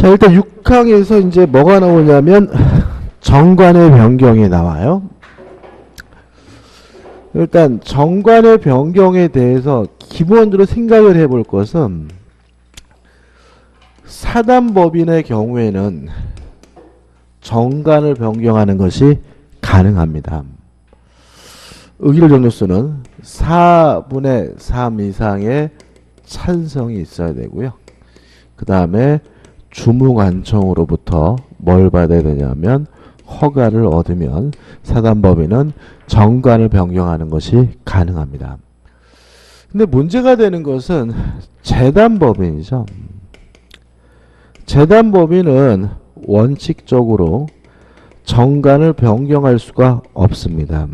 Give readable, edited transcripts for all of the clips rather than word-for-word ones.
자, 일단 6항에서 이제 뭐가 나오냐면 정관의 변경이 나와요. 일단 정관의 변경에 대해서 기본적으로 생각을 해볼 것은 사단법인의 경우에는 정관을 변경하는 것이 가능합니다. 의결 정족수는 4분의 3 이상의 찬성이 있어야 되고요. 그 다음에 주무관청으로부터 뭘 받아야 되냐면 허가를 얻으면 사단법인은 정관을 변경하는 것이 가능합니다. 근데 문제가 되는 것은 재단법인이죠. 재단법인은 원칙적으로 정관을 변경할 수가 없습니다.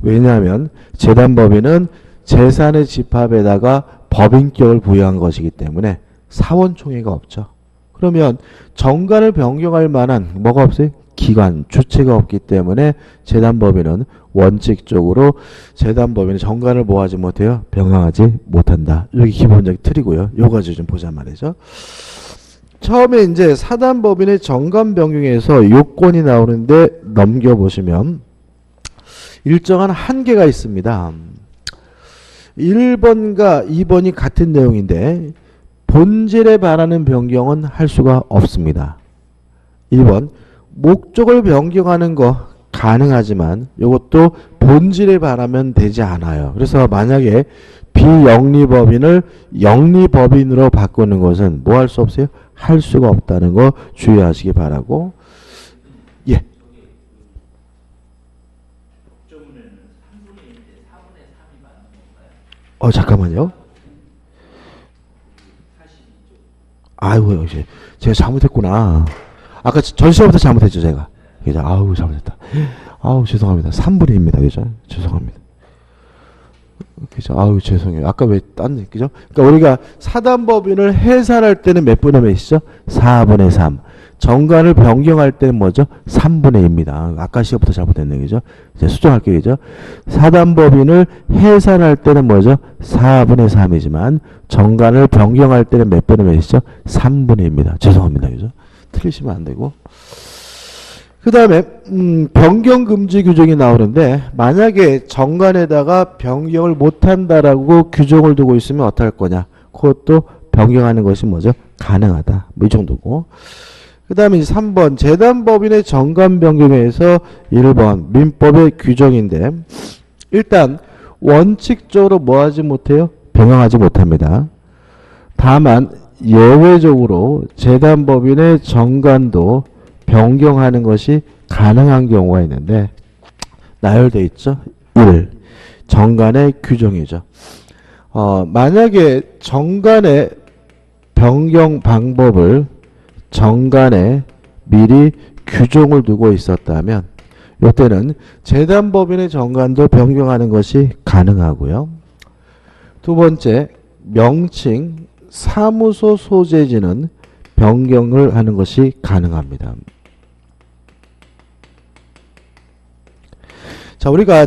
왜냐하면 재단법인은 재산의 집합에다가 법인격을 부여한 것이기 때문에 사원총회가 없죠. 그러면 정관을 변경할 만한 뭐가 없어요? 기관, 주체가 없기 때문에 재단법인은 원칙적으로 재단법인은 정관을 뭐하지 못해요? 변경하지 못한다. 여기 기본적인 틀이고요. 요 가지 좀 보자 말이죠. 처음에 이제 사단법인의 정관 변경에서 요건이 나오는데 넘겨보시면 일정한 한계가 있습니다. 1번과 2번이 같은 내용인데 본질에 반하는 변경은 할 수가 없습니다. 1번 목적을 변경하는 거 가능하지만 이것도 본질에 반하면 되지 않아요. 그래서 만약에 비영리법인을 영리법인으로 바꾸는 것은 뭐 할 수 없어요? 할 수가 없다는 거 주의하시기 바라고. 예. 잠깐만요. 아이고, 이제 제가 잘못했구나. 아까 전 시간부터 잘못했죠, 제가. 그죠? 아우, 잘못했다. 아우, 죄송합니다. 3분의 2입니다. 그죠? 죄송합니다. 그죠? 아우, 죄송해요. 아까 왜 그죠? 그러니까 우리가 사단법인을 해산할 때는 몇 분의 몇이죠? 4분의 3. 정관을 변경할 때는 뭐죠? 3분의 2입니다. 아까 시간부터 잘못했네. 그죠? 이제 수정할게요. 그죠? 사단법인을 해산할 때는 뭐죠? 4분의 3이지만 정관을 변경할 때는 몇 분의 몇이죠? 3분의 2입니다. 죄송합니다. 그죠? 틀리시면 안 되고. 그 다음에 변경 금지 규정이 나오는데 만약에 정관에다가 변경을 못한다라고 규정을 두고 있으면 어떻게 할 거냐. 그것도 변경하는 것이 뭐죠? 가능하다. 뭐 이 정도고. 그 다음에 3번 재단법인의 정관 변경에서 1번 민법의 규정인데 일단 원칙적으로 뭐 하지 못해요? 변경하지 못합니다. 다만 예외적으로 재단법인의 정관도 변경하는 것이 가능한 경우가 있는데 나열되어 있죠. 1. 정관의 규정이죠. 만약에 정관의 변경 방법을 정관에 미리 규정을 두고 있었다면 이때는 재단법인의 정관도 변경하는 것이 가능하고요. 두 번째, 명칭, 사무소 소재지는 변경을 하는 것이 가능합니다. 자, 우리가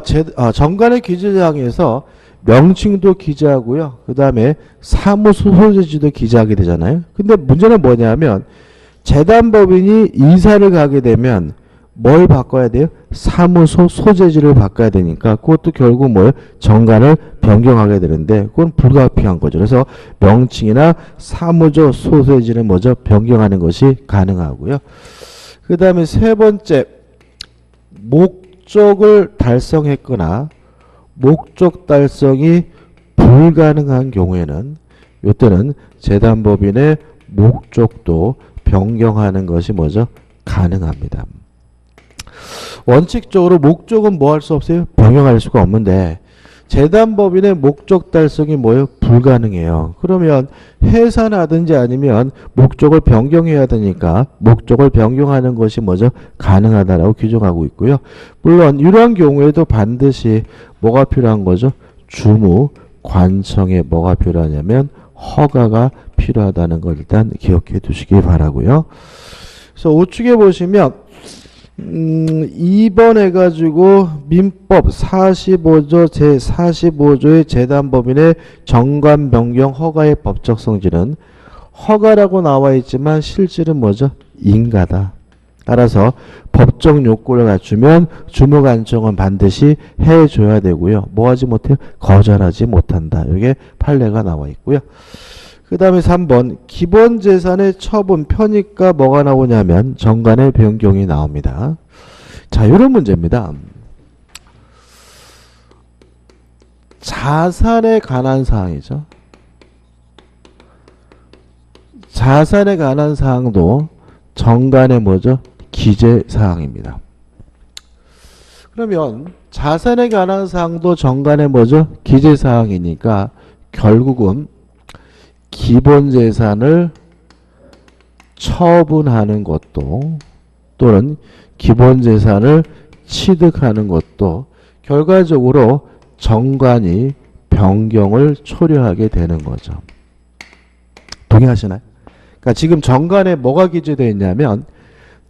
정관의 기재사항에서 명칭도 기재하고요. 그 다음에 사무소 소재지도 기재하게 되잖아요. 근데 문제는 뭐냐면 재단법인이 이사를 가게 되면 뭘 바꿔야 돼요? 사무소 소재지를 바꿔야 되니까 그것도 결국 뭐예요? 정관을 변경하게 되는데 그건 불가피한 거죠. 그래서 명칭이나 사무소 소재지는 뭐죠? 변경하는 것이 가능하고요. 그 다음에 세 번째, 목적을 달성했거나 목적 달성이 불가능한 경우에는 이때는 재단법인의 목적도 변경하는 것이 뭐죠? 가능합니다. 원칙적으로 목적은 뭐 할 수 없어요? 변경할 수가 없는데 재단법인의 목적 달성이 뭐예요? 불가능해요. 그러면 해산하든지 아니면 목적을 변경해야 되니까 목적을 변경하는 것이 뭐죠? 가능하다라고 규정하고 있고요. 물론 이러한 경우에도 반드시 뭐가 필요한 거죠? 주무 관청에 뭐가 필요하냐면 허가가 필요하다는 걸 일단 기억해 두시기 바라고요. 그래서 우측에 보시면 2번 해가지고 민법 45조 제45조의 재단법인의 정관 변경 허가의 법적 성질은 허가라고 나와 있지만 실질은 뭐죠? 인가다. 따라서 법적 요건을 갖추면 주무관청은 반드시 해줘야 되고요. 뭐 하지 못해요? 거절하지 못한다. 이게 판례가 나와 있고요. 그 다음에 3번 기본재산의 처분 편의가 뭐가 나오냐면 정관의 변경이 나옵니다. 자, 이런 문제입니다. 자산에 관한 사항이죠. 자산에 관한 사항도 정관의 뭐죠? 기재사항입니다. 그러면 자산에 관한 사항도 정관의 뭐죠? 기재사항이니까 결국은 기본재산을 처분하는 것도 또는 기본재산을 취득하는 것도 결과적으로 정관이 변경을 초래하게 되는 거죠. 동의하시나요? 그러니까 지금 정관에 뭐가 기재되어 있냐면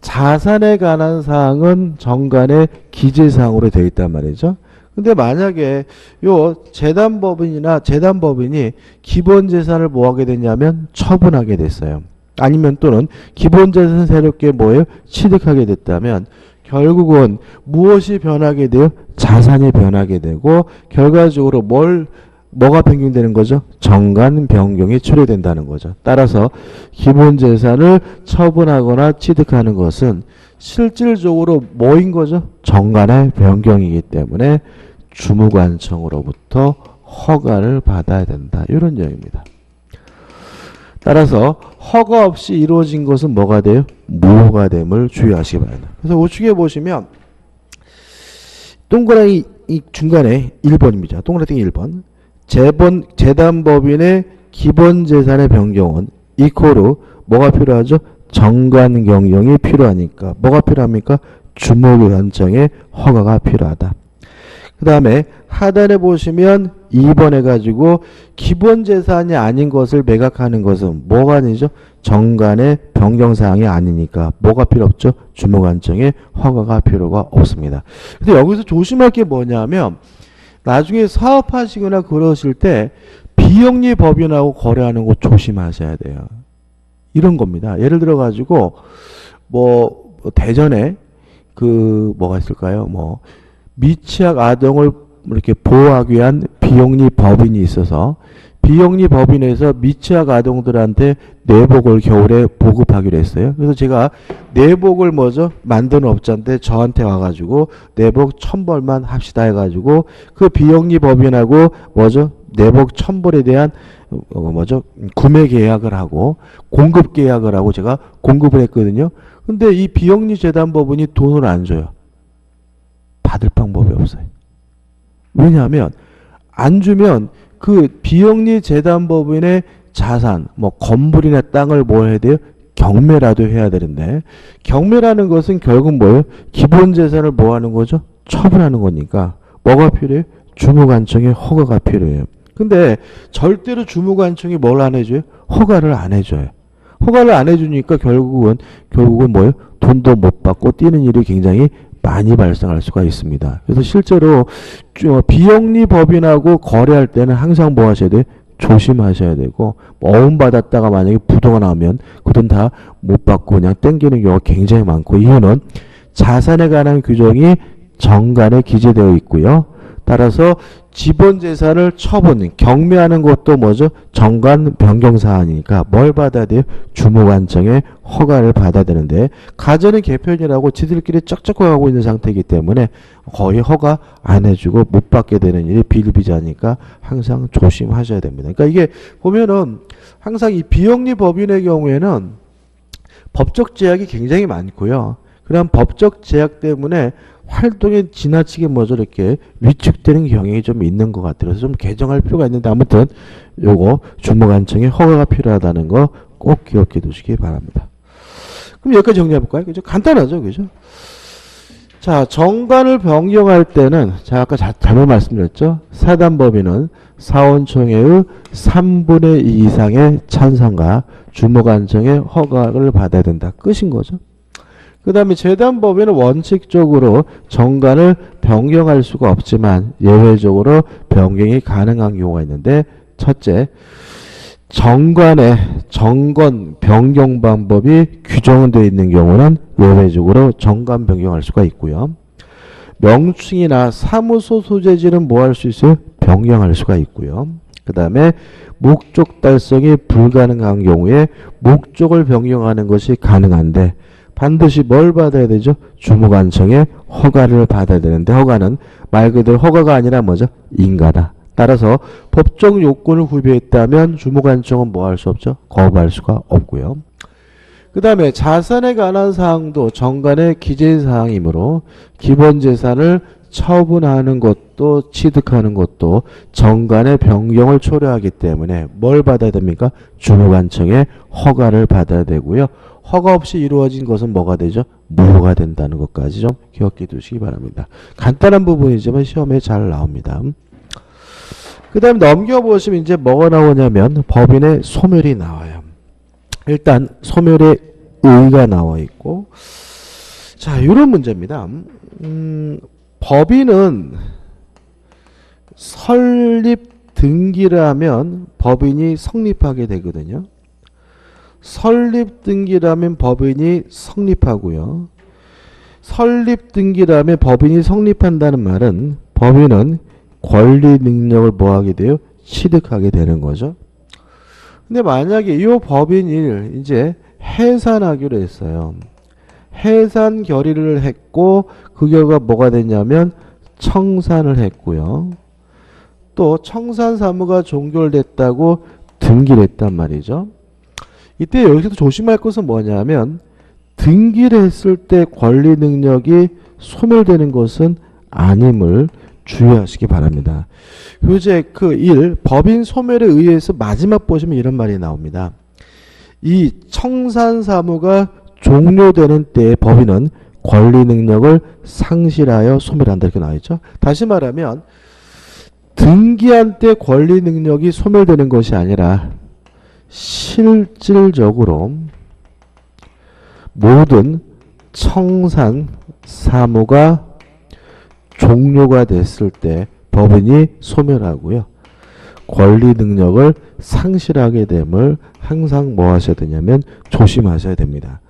자산에 관한 사항은 정관의 기재사항으로 되어 있단 말이죠. 근데 만약에 요 재단법인이 기본재산을 뭐 하게 됐냐면 처분하게 됐어요. 아니면 또는 기본재산 새롭게 뭐예요? 취득하게 됐다면 결국은 무엇이 변하게 돼요? 자산이 변하게 되고 결과적으로 뭐가 변경되는 거죠? 정관 변경이 초래된다는 거죠. 따라서 기본재산을 처분하거나 취득하는 것은 실질적으로 뭐인 거죠? 정관의 변경이기 때문에 주무관청으로부터 허가를 받아야 된다. 이런 내용입니다. 따라서 허가 없이 이루어진 것은 뭐가 돼요? 무효가 됨을 주의하시기 바랍니다. 그래서 우측에 보시면 동그라미 이 중간에 1번입니다. 동그라미 1번. 재단법인의 기본재산의 변경은 이코르 뭐가 필요하죠? 정관 변경이 필요하니까 뭐가 필요합니까? 주무관청의 허가가 필요하다. 그 다음에 하단에 보시면 2번 해가지고 기본재산이 아닌 것을 매각하는 것은 뭐가 아니죠? 정관의 변경사항이 아니니까 뭐가 필요 없죠? 주무관청의 허가가 필요가 없습니다. 근데 여기서 조심할 게 뭐냐면 나중에 사업하시거나 그러실 때 비영리 법인하고 거래하는 거 조심하셔야 돼요. 이런 겁니다. 예를 들어 가지고 뭐 대전에 그 뭐가 있을까요? 뭐 미취학 아동을 이렇게 보호하기 위한 비영리 법인이 있어서 비영리 법인에서 미취학 아동들한테 내복을 겨울에 보급하기로 했어요. 그래서 제가 내복을 뭐죠? 만드는 업자인데 저한테 와가지고 내복 1000벌만 합시다 해가지고 그 비영리 법인하고 뭐죠? 내복 1000벌에 대한 뭐죠? 구매 계약을 하고 공급 계약을 하고 제가 공급을 했거든요. 근데 이 비영리 재단법인이 돈을 안 줘요. 받을 방법이 없어요. 왜냐하면 안 주면 그 비영리 재단법인의 자산, 뭐 건물이나 땅을 뭐 해야 돼요? 경매라도 해야 되는데 경매라는 것은 결국 뭐예요? 기본재산을 뭐 하는 거죠? 처분하는 거니까 뭐가 필요해요? 주무관청의 허가가 필요해요. 근데 절대로 주무관청이 뭘 안 해줘요? 허가를 안 해줘요. 허가를 안 해주니까 결국은 뭐예요? 돈도 못 받고 뛰는 일이 굉장히 많이 발생할 수가 있습니다. 그래서 실제로 비영리 법인하고 거래할 때는 항상 뭐 하셔야 돼요? 조심하셔야 되고 어음받았다가 만약에 부도가 나오면 그 돈 다 못 받고 그냥 땡기는 경우가 굉장히 많고 이유는 자산에 관한 규정이 정관에 기재되어 있고요. 따라서 지본재산을 처분, 경매하는 것도 뭐죠? 정관 변경사항이니까 뭘 받아야 돼요? 주무관청의 허가를 받아야 되는데 가전은 개편이라고 지들끼리 쩍쩍하고 있는 상태이기 때문에 거의 허가 안 해주고 못 받게 되는 일이 비일비재하니까 항상 조심하셔야 됩니다. 그러니까 이게 보면은 항상 이 비영리 법인의 경우에는 법적 제약이 굉장히 많고요. 그런 법적 제약 때문에 활동에 지나치게 뭐죠 이렇게 위축되는 경향이 좀 있는 것 같아요. 그래서 좀 개정할 필요가 있는데 아무튼 요거 주무관청의 허가가 필요하다는 거 꼭 기억해 두시기 바랍니다. 그럼 여기까지 정리해 볼까요? 그죠? 간단하죠, 그죠? 자, 정관을 변경할 때는 제가 아까 잘못 말씀드렸죠. 사단법인은 사원총회의 3분의 2 이상의 찬성과 주무관청의 허가를 받아야 된다. 끝인 거죠. 그 다음에 재단법인은 원칙적으로 정관을 변경할 수가 없지만 예외적으로 변경이 가능한 경우가 있는데 첫째, 정관의 정관 변경 방법이 규정되어 있는 경우는 예외적으로 정관 변경할 수가 있고요. 명칭이나 사무소 소재지는 뭐 할 수 있어요? 변경할 수가 있고요. 그 다음에 목적 달성이 불가능한 경우에 목적을 변경하는 것이 가능한데 반드시 뭘 받아야 되죠? 주무관청의 허가를 받아야 되는데 허가는 말 그대로 허가가 아니라 뭐죠? 인가다. 따라서 법적 요건을 구비했다면 주무관청은 뭐 할 수 없죠? 거부할 수가 없고요. 그 다음에 자산에 관한 사항도 정관의 기재사항이므로 기본재산을 처분하는 것도 취득하는 것도 정관의 변경을 초래하기 때문에 뭘 받아야 됩니까? 주무관청의 허가를 받아야 되고요. 허가 없이 이루어진 것은 뭐가 되죠? 무효가 된다는 것까지 좀 기억해 두시기 바랍니다. 간단한 부분이지만 시험에 잘 나옵니다. 그 다음에 넘겨보시면 이제 뭐가 나오냐면 법인의 소멸이 나와요. 일단 소멸의 의의가 나와 있고, 자, 이런 문제입니다. 법인은 설립 등기를 하면 법인이 성립하게 되거든요. 설립 등기라면 법인이 성립하고요. 설립 등기라면 법인이 성립한다는 말은 법인은 권리 능력을 뭐하게 돼요? 취득하게 되는 거죠. 근데 만약에 이 법인을 이제 해산하기로 했어요. 해산 결의를 했고 그 결과 뭐가 됐냐면 청산을 했고요. 또 청산 사무가 종결됐다고 등기를 했단 말이죠. 이때 여기서도 조심할 것은 뭐냐면 등기를 했을 때 권리 능력이 소멸되는 것은 아님을 주의하시기 바랍니다. 교재 그 1, 법인 소멸에 의해서 마지막 보시면 이런 말이 나옵니다. 이 청산 사무가 종료되는 때에 법인은 권리 능력을 상실하여 소멸한다 이렇게 나와있죠. 다시 말하면 등기한 때 권리 능력이 소멸되는 것이 아니라 실질적으로 모든 청산 사무가 종료가 됐을 때 법인이 소멸하고요. 권리 능력을 상실하게 됨을 항상 뭐 하셔야 되냐면 조심하셔야 됩니다.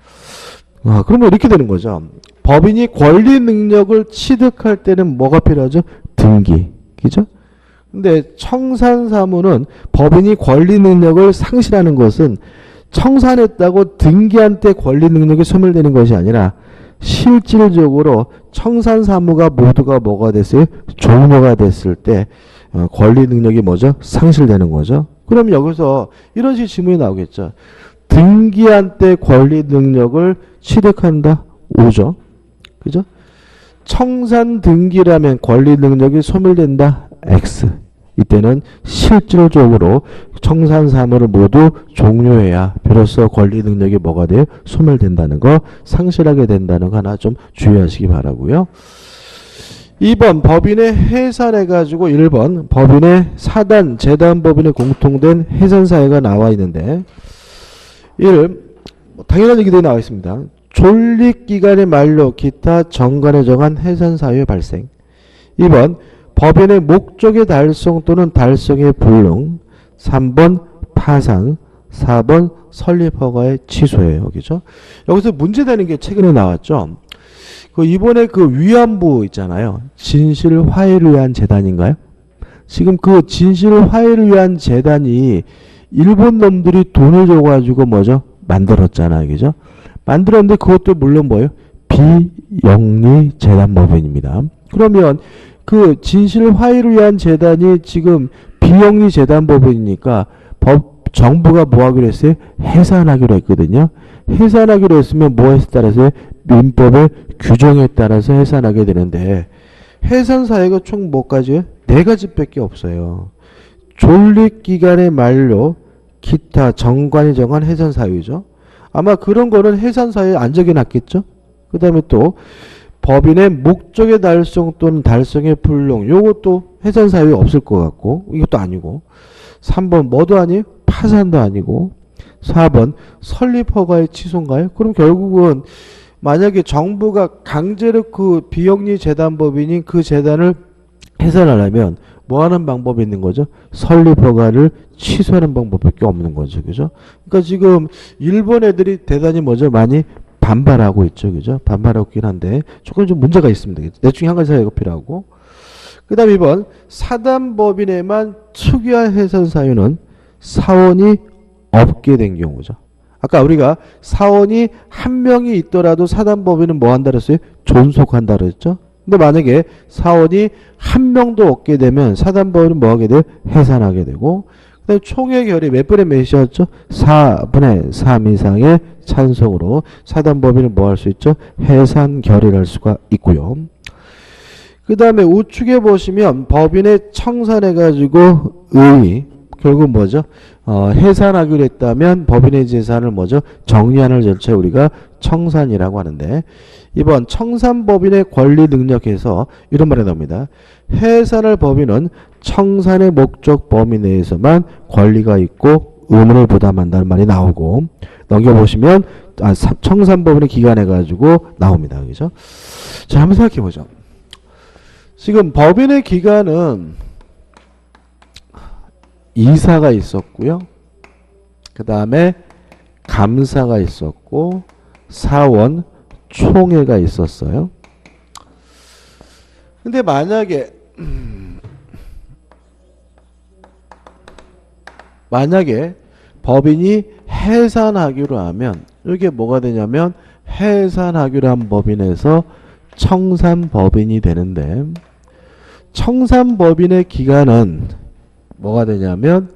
그러면 이렇게 되는 거죠. 법인이 권리 능력을 취득할 때는 뭐가 필요하죠? 등기. 그죠? 근데 청산사무는 법인이 권리 능력을 상실하는 것은 청산했다고 등기한 때 권리 능력이 소멸되는 것이 아니라 실질적으로 청산사무가 모두가 뭐가 됐어요? 종료가 됐을 때 권리 능력이 뭐죠? 상실되는 거죠. 그럼 여기서 이런 식의 질문이 나오겠죠. 등기한 때 권리 능력을 취득한다? 오죠. 그죠? 청산 등기라면 권리 능력이 소멸된다? X. 이때는 실질적으로 청산 사무를 모두 종료해야 비로소 권리 능력이 뭐가 돼요? 소멸된다는 거, 상실하게 된다는 거 하나 좀 주의하시기 바라고요. 2번 법인의 해산해가지고 1번 법인의 사단, 재단 법인의 공통된 해산사유가 나와 있는데 1. 당연한 얘기들이 나와 있습니다. 존립기간의 만료, 기타 정관에 정한 해산사유의 발생. 2번 법인의 목적의 달성 또는 달성의 불능. 3번 파산. 4번 설립허가의 취소예요. 그죠? 여기서 문제되는 게 최근에 나왔죠. 그 이번에 그 위안부 있잖아요. 진실 화해를 위한 재단인가요? 지금 그 진실 화해를 위한 재단이 일본 놈들이 돈을 줘가지고 뭐죠? 만들었잖아요. 그죠? 만들었는데 그것도 물론 뭐예요? 비영리 재단 법인입니다. 그러면 그 진실 화해를 위한 재단이 지금 비영리 재단 법인이니까 정부가 뭐 하기로 했어요? 해산하기로 했거든요. 해산하기로 했으면 뭐에 따라서 민법의 규정에 따라서 해산하게 되는데 해산 사유가 총 뭐까지요? 4가지밖에 없어요. 존립기간의 만료, 기타 정관이 정한 해산 사유죠. 아마 그런 거는 해산 사유에 안 적여놨겠죠. 그 다음에 또 법인의 목적의 달성 또는 달성의 불능, 요것도 해산 사유에 없을 것 같고 이것도 아니고 3번 뭐도 아니에요? 파산도 아니고 4번 설립허가의 취소인가요? 그럼 결국은 만약에 정부가 강제로 그 비영리 재단 법인인 그 재단을 해산하려면 뭐 하는 방법이 있는 거죠? 설립 허가를 취소하는 방법밖에 없는 거죠. 그죠? 그러니까 지금 일본 애들이 대단히 뭐죠? 많이 반발하고 있죠. 그죠? 반발하고 있긴 한데 조금 좀 문제가 있습니다. 넷 중에 한 가지 사유가 필요하고. 그 다음 2번 사단법인에만 특유한 해산 사유는 사원이 없게 된 경우죠. 아까 우리가 사원이 한 명이 있더라도 사단법인은 뭐 한다 그랬어요? 존속한다 그랬죠. 근데 만약에 사원이 한 명도 없게 되면 사단법인은 뭐 하게 돼요? 해산하게 되고, 그 다음에 총회 결의 몇 분의 몇이었죠? 4분의 3 이상의 찬성으로 사단법인은 뭐 할 수 있죠? 해산 결의를 할 수가 있고요. 그 다음에 우측에 보시면 법인의 청산해가지고 의의, 결국 뭐죠? 해산하기로 했다면 법인의 재산을 뭐죠? 정리하는 절차에 우리가 청산이라고 하는데, 이번 청산법인의 권리 능력에서 이런 말이 나옵니다. 해산할 법인은 청산의 목적 범위 내에서만 권리가 있고 의무를 부담한다는 말이 나오고, 넘겨보시면 청산법인의 기간해 가지고 나옵니다. 그죠? 자, 한번 생각해 보죠. 지금 법인의 기간은 이사가 있었고요. 그 다음에 감사가 있었고 사원 총회가 있었어요. 근데 만약에 법인이 해산하기로 하면 이게 뭐가 되냐면 해산하기로 한 법인에서 청산법인이 되는데, 청산법인의 기간은 뭐가 되냐면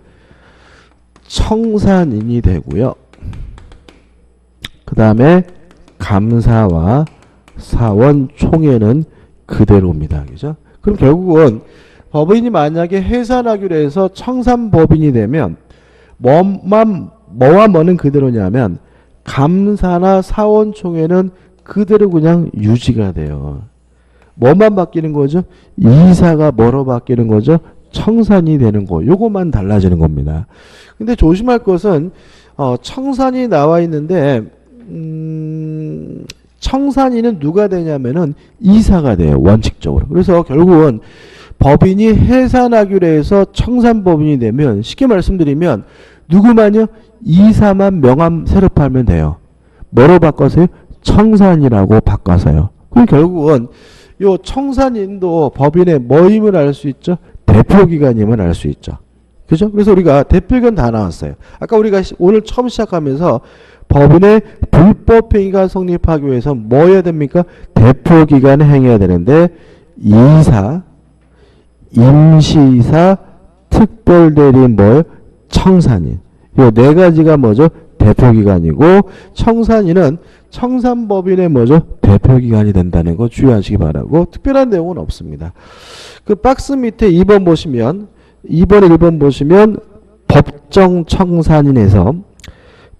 청산인이 되고요. 그 다음에 감사와 사원 총회는 그대로입니다. 그죠? 그럼 결국은 법인이 만약에 해산하기로 해서 청산법인이 되면 뭐와 뭐는 그대로냐면 감사나 사원 총회는 그대로 그냥 유지가 돼요. 뭐만 바뀌는 거죠? 이사가 뭐로 바뀌는 거죠? 청산이 되는 거. 요것만 달라지는 겁니다. 근데 조심할 것은 청산이 나와 있는데 청산인은 누가 되냐면은 이사가 돼요. 원칙적으로. 그래서 결국은 법인이 해산하기로 해서 청산법인이 되면 쉽게 말씀드리면 누구만요? 이사만 명함 새로 팔면 돼요. 뭐로 바꿔서요? 청산이라고 바꿔서요. 그럼 결국은 요 청산인도 법인의 뭐임을 알 수 있죠? 대표기관임을 알 수 있죠. 그죠? 그래서 우리가 대표기관 다 나왔어요. 아까 우리가 오늘 처음 시작하면서 법인의 불법행위가 성립하기 위해서 뭐 해야 됩니까? 대표기관을 행해야 되는데 이사, 임시이사, 특별대리인 뭐예요? 청산인. 이 네 가지가 뭐죠? 대표기관이고, 청산인은 청산법인의 뭐죠? 대표기관이 된다는 거 주의하시기 바라고, 특별한 내용은 없습니다. 그 박스 밑에 2번 보시면 2번 1번 보시면 법정 청산인에서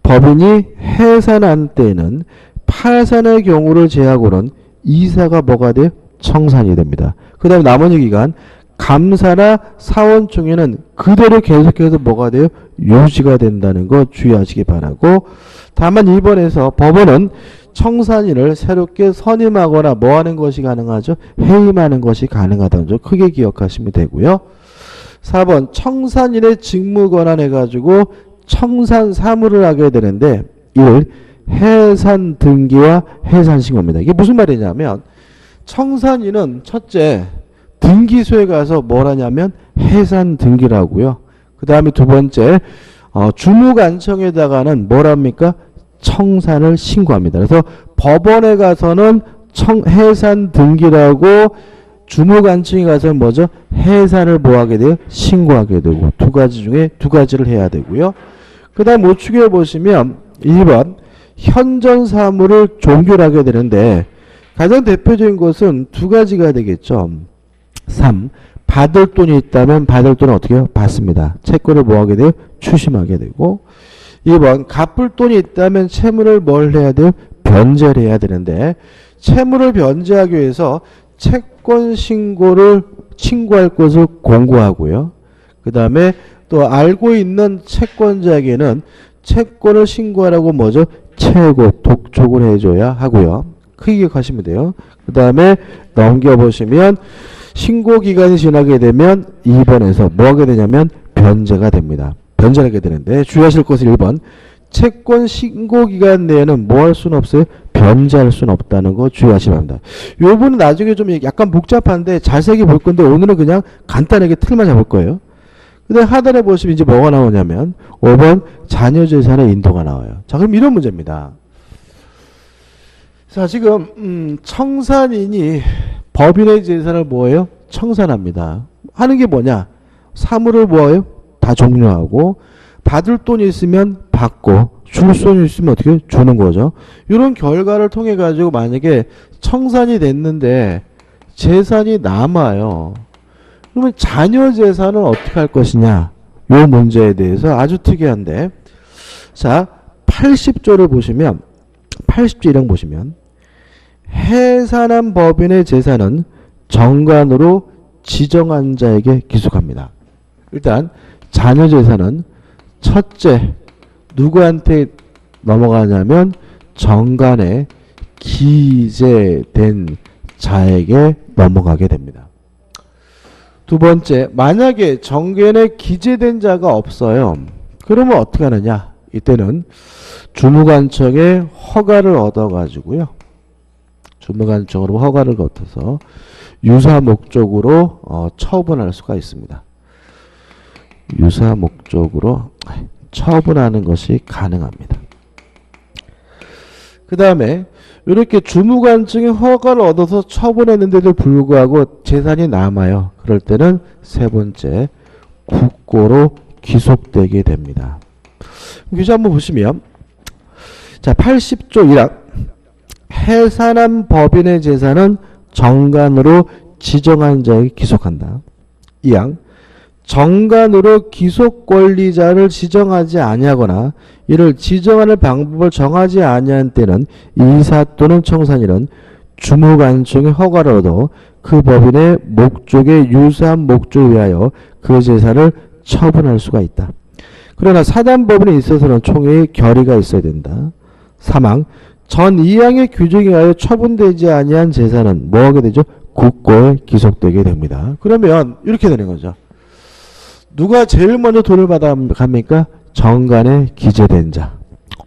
법인이 해산한 때에는 파산의 경우를 제하고는 이사가 뭐가 돼요? 청산이 됩니다. 그 다음에 나머지 기간 감사나 사원총회는 그대로 계속해서 뭐가 돼요? 유지가 된다는 거 주의하시기 바라고, 다만 2번에서 법원은 청산인을 새롭게 선임하거나 뭐 하는 것이 가능하죠? 해임하는 것이 가능하다는 점 크게 기억하시면 되고요. 4번 청산인의 직무 권한해 가지고 청산 사무를 하게 되는데 이를 해산 등기와 해산 신고입니다. 이게 무슨 말이냐면 청산인은 첫째 등기소에 가서 뭘 하냐면 해산 등기를 하고요. 그 다음에 두 번째 주무관청에다가는 뭘 합니까? 청산을 신고합니다. 그래서 법원에 가서는 해산 등기라고 주무관청에 가서는 뭐죠? 해산을 뭐 하게 돼요? 신고하게 되고 두 가지 중에 두 가지를 해야 되고요. 그 다음 우측에 보시면 1번 현전 사무를 종결하게 되는데 가장 대표적인 것은 두 가지가 되겠죠. 3. 받을 돈이 있다면 받을 돈은 어떻게 해요? 받습니다. 채권을 뭐 하게 돼요? 추심하게 되고 2번 갚을 돈이 있다면 채무를 뭘 해야 돼요? 변제를 해야 되는데 채무를 변제하기 위해서 채권 신고를 친구할 것을 공고하고요. 그 다음에 또 알고 있는 채권자에게는 채권을 신고하라고 뭐죠? 최고 독촉을 해줘야 하고요. 크게 기억하시면 돼요. 그 다음에 넘겨보시면 신고 기간이 지나게 되면 2번에서 뭐 하게 되냐면 변제가 됩니다. 변제하게 되는데 주의하실 것은 1번 채권 신고 기간 내에는 뭐 할 수는 없어요? 변제할 수는 없다는 거 주의하시면 합니다. 이 부분은 나중에 좀 약간 복잡한데 자세히 볼 건데 오늘은 그냥 간단하게 틀만 잡을 거예요. 근데 하단에 보시면 이제 뭐가 나오냐면 5번 자녀 재산의 인도가 나와요. 자, 그럼 이런 문제입니다. 자, 지금 청산인이 법인의 재산을 뭐예요? 청산합니다. 하는 게 뭐냐? 사물을 뭐예요? 다 종료하고 받을 돈이 있으면 받고 줄 돈이 있으면 어떻게 주는 거죠. 이런 결과를 통해 가지고 만약에 청산이 됐는데 재산이 남아요. 그러면 자녀 재산은 어떻게 할 것이냐? 이 문제에 대해서 아주 특이한데, 자 80조를 보시면 80조 1항 보시면 해산한 법인의 재산은 정관으로 지정한 자에게 기속합니다. 일단 자녀 재산은 첫째 누구한테 넘어가냐면 정관에 기재된 자에게 넘어가게 됩니다. 두 번째, 만약에 정관에 기재된 자가 없어요. 그러면 어떻게 하느냐? 이때는 주무관청의 허가를 얻어가지고요. 주무관청으로 허가를 얻어서 유사 목적으로 처분할 수가 있습니다. 유사 목적으로 처분하는 것이 가능합니다. 그 다음에 이렇게 주무관청의 허가를 얻어서 처분했는데도 불구하고 재산이 남아요. 그럴 때는 세 번째 국고로 기속되게 됩니다. 규제 한번 보시면 자 80조 1항 해산한 법인의 재산은 정관으로 지정한 자에게 기속한다. 2항 정관으로 기속 권리자를 지정하지 아니하거나 이를 지정하는 방법을 정하지 아니한 때는 이사 또는 청산인은 주무관청의 허가를 얻어 그 법인의 목적에 유사한 목적에 의하여 그 재산을 처분할 수가 있다. 그러나 사단법인에 있어서는 총회의 결의가 있어야 된다. 3항 전 2항의 규정에 의하여 처분되지 아니한 재산은 뭐 하게 되죠? 국고에 기속되게 됩니다. 그러면 이렇게 되는 거죠. 누가 제일 먼저 돈을 받아갑니까? 정관에 기재된 자.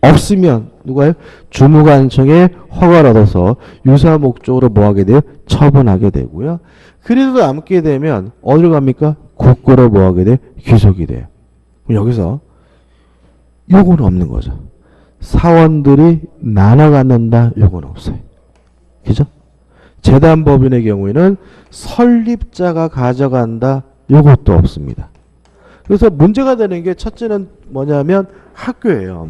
없으면 누가요? 주무관청에 허가를 얻어서 유사 목적으로 뭐 하게 돼요? 처분하게 되고요. 그래도 남게 되면 어디로 갑니까? 국고로 뭐 하게 돼요? 귀속이 돼요. 여기서 요거는 없는 거죠. 사원들이 나눠 갖는다 요거는 없어요. 그죠? 재단법인의 경우에는 설립자가 가져간다 요것도 없습니다. 그래서 문제가 되는 게 첫째는 뭐냐면 학교예요.